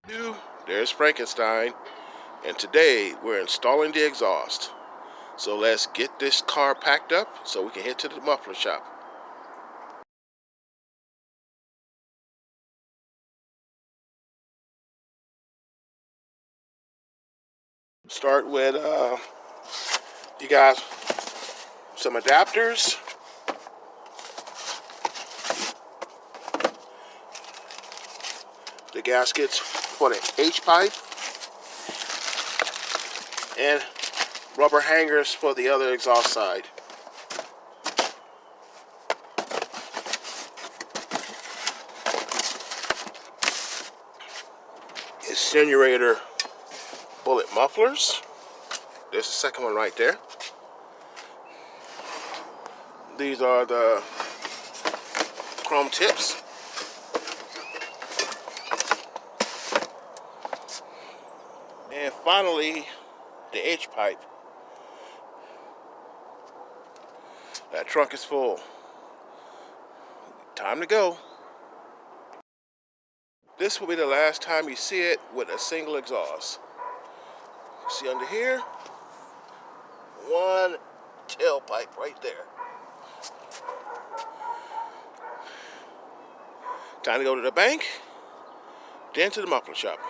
There's Frankenstein, and today we're installing the exhaust. So let's get this car packed up so we can head to the muffler shop. Start with you got some adapters, the gaskets for the H pipe, and rubber hangers for the other exhaust side. Incinerator bullet mufflers. There's the second one right there. These are the chrome tips. And finally, the H pipe. That trunk is full. Time to go. This will be the last time you see it with a single exhaust. See under here? One tailpipe right there. Time to go to the bank, then to the muffler shop.